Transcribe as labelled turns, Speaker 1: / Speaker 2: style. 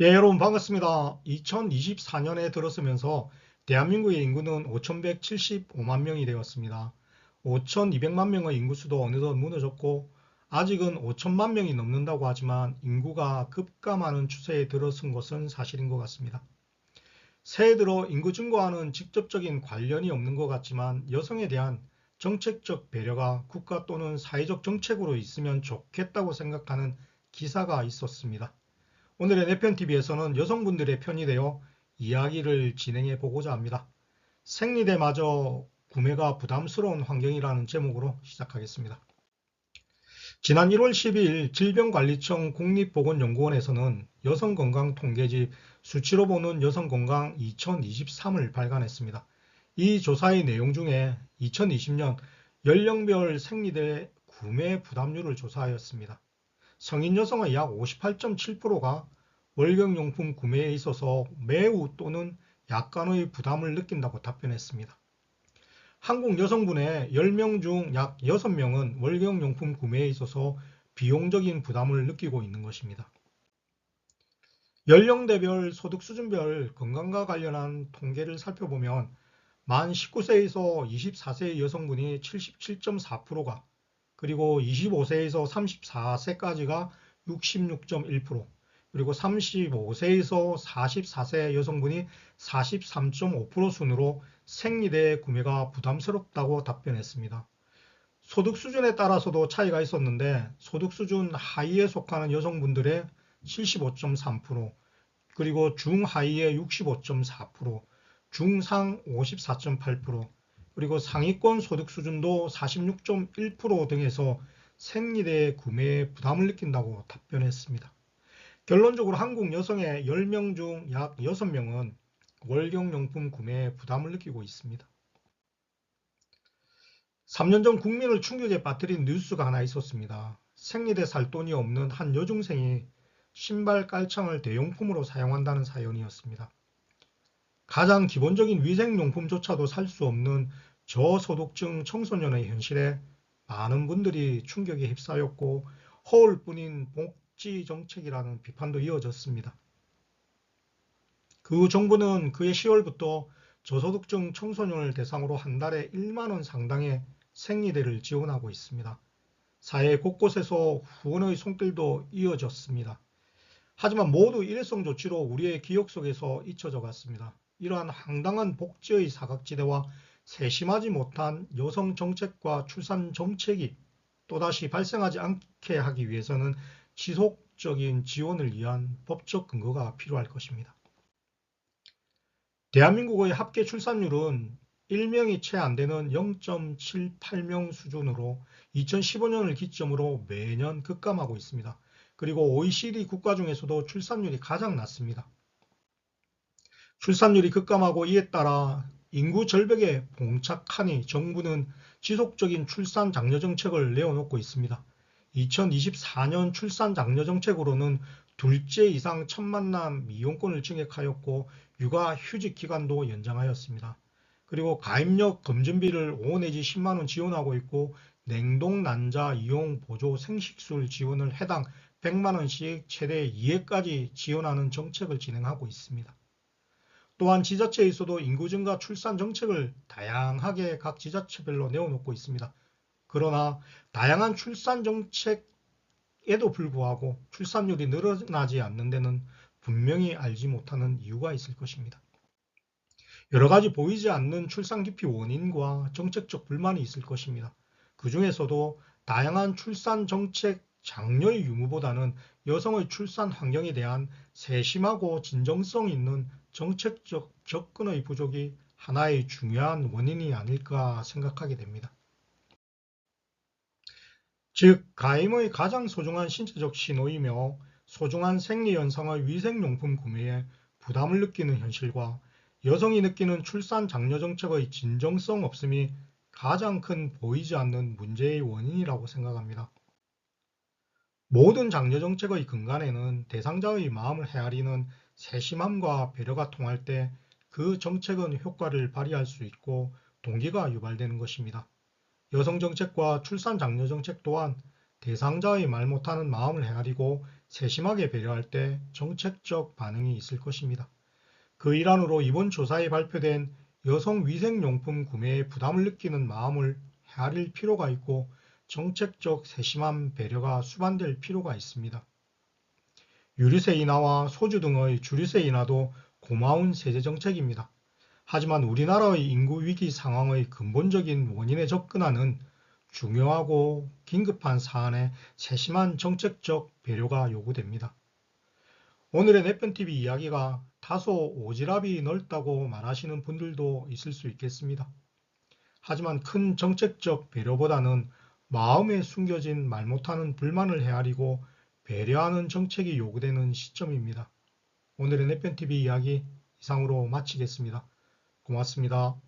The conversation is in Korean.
Speaker 1: 예, 여러분 반갑습니다. 2024년에 들어서면서 대한민국의 인구는 5,175만 명이 되었습니다. 5,200만 명의 인구수도 어느덧 무너졌고 아직은 5천만 명이 넘는다고 하지만 인구가 급감하는 추세에 들어선 것은 사실인 것 같습니다. 새해 들어 인구 증가와는 직접적인 관련이 없는 것 같지만 여성에 대한 정책적 배려가 국가 또는 사회적 정책으로 있으면 좋겠다고 생각하는 기사가 있었습니다. 오늘의 내편TV에서는 여성분들의 편이 되어 이야기를 진행해 보고자 합니다. 생리대마저 구매가 부담스러운 환경이라는 제목으로 시작하겠습니다. 지난 1월 12일 질병관리청 국립보건연구원에서는 여성건강통계집 수치로 보는 여성건강 2023을 발간했습니다. 이 조사의 내용 중에 2020년 연령별 생리대 구매 부담률을 조사하였습니다. 성인 여성의 약 58.7%가 월경용품 구매에 있어서 매우 또는 약간의 부담을 느낀다고 답변했습니다. 한국 여성분의 10명 중 약 6명은 월경용품 구매에 있어서 비용적인 부담을 느끼고 있는 것입니다. 연령대별 소득 수준별 건강과 관련한 통계를 살펴보면 만 19세에서 24세의 여성분이 77.4%가 그리고 25세에서 34세까지가 66.1%, 그리고 35세에서 44세 여성분이 43.5% 순으로 생리대 구매가 부담스럽다고 답변했습니다. 소득 수준에 따라서도 차이가 있었는데 소득 수준 하위에 속하는 여성분들의 75.3%, 그리고 중하위의 65.4%, 중상 54.8%, 그리고 상위권 소득 수준도 46.1% 등에서 생리대 구매에 부담을 느낀다고 답변했습니다. 결론적으로 한국 여성의 10명 중 약 6명은 월경용품 구매에 부담을 느끼고 있습니다. 3년 전 국민을 충격에 빠뜨린 뉴스가 하나 있었습니다. 생리대 살 돈이 없는 한 여중생이 신발 깔창을 대용품으로 사용한다는 사연이었습니다. 가장 기본적인 위생용품조차도 살 수 없는 저소득층 청소년의 현실에 많은 분들이 충격에 휩싸였고 허울뿐인 복지 정책이라는 비판도 이어졌습니다. 그 정부는 그해 10월부터 저소득층 청소년을 대상으로 한 달에 1만 원 상당의 생리대를 지원하고 있습니다. 사회 곳곳에서 후원의 손길도 이어졌습니다. 하지만 모두 일회성 조치로 우리의 기억 속에서 잊혀져 갔습니다. 이러한 황당한 복지의 사각지대와 세심하지 못한 여성 정책과 출산 정책이 또다시 발생하지 않게 하기 위해서는 지속적인 지원을 위한 법적 근거가 필요할 것입니다. 대한민국의 합계 출산율은 1명이 채 안 되는 0.78명 수준으로 2015년을 기점으로 매년 급감하고 있습니다. 그리고 OECD 국가 중에서도 출산율이 가장 낮습니다. 출산율이 급감하고 이에 따라 인구 절벽에 봉착하니 정부는 지속적인 출산 장려 정책을 내어놓고 있습니다. 2024년 출산 장려 정책으로는 둘째 이상 첫 만남 이용권을 증액하였고 육아 휴직 기간도 연장하였습니다. 그리고 가입력 검진비를 5 내지 10만 원 지원하고 있고 냉동 난자 이용 보조 생식술 지원을 해당 100만 원씩 최대 2회까지 지원하는 정책을 진행하고 있습니다. 또한 지자체에서도 인구 증가 출산 정책을 다양하게 각 지자체별로 내어놓고 있습니다. 그러나 다양한 출산 정책에도 불구하고 출산율이 늘어나지 않는 데는 분명히 알지 못하는 이유가 있을 것입니다. 여러 가지 보이지 않는 출산 기피 원인과 정책적 불만이 있을 것입니다. 그 중에서도 다양한 출산 정책 장려의 유무보다는 여성의 출산 환경에 대한 세심하고 진정성 있는 정책적 접근의 부족이 하나의 중요한 원인이 아닐까 생각하게 됩니다. 즉, 가임의 가장 소중한 신체적 신호이며 소중한 생리현상의 위생용품 구매에 부담을 느끼는 현실과 여성이 느끼는 출산 장려 정책의 진정성 없음이 가장 큰 보이지 않는 문제의 원인이라고 생각합니다. 모든 장려 정책의 근간에는 대상자의 마음을 헤아리는 세심함과 배려가 통할 때 그 정책은 효과를 발휘할 수 있고 동기가 유발되는 것입니다. 여성 정책과 출산 장려 정책 또한 대상자의 말 못하는 마음을 헤아리고 세심하게 배려할 때 정책적 반응이 있을 것입니다. 그 일환으로 이번 조사에 발표된 여성 위생용품 구매에 부담을 느끼는 마음을 헤아릴 필요가 있고 정책적 세심한 배려가 수반될 필요가 있습니다. 유류세 인하와 소주 등의 주류세 인하도 고마운 세제 정책입니다. 하지만 우리나라의 인구 위기 상황의 근본적인 원인에 접근하는 중요하고 긴급한 사안에 세심한 정책적 배려가 요구됩니다. 오늘의 내편TV 이야기가 다소 오지랖이 넓다고 말하시는 분들도 있을 수 있겠습니다. 하지만 큰 정책적 배려보다는 마음에 숨겨진 말 못하는 불만을 헤아리고 배려하는 정책이 요구되는 시점입니다. 오늘의 내편TV 이야기 이상으로 마치겠습니다. 고맙습니다.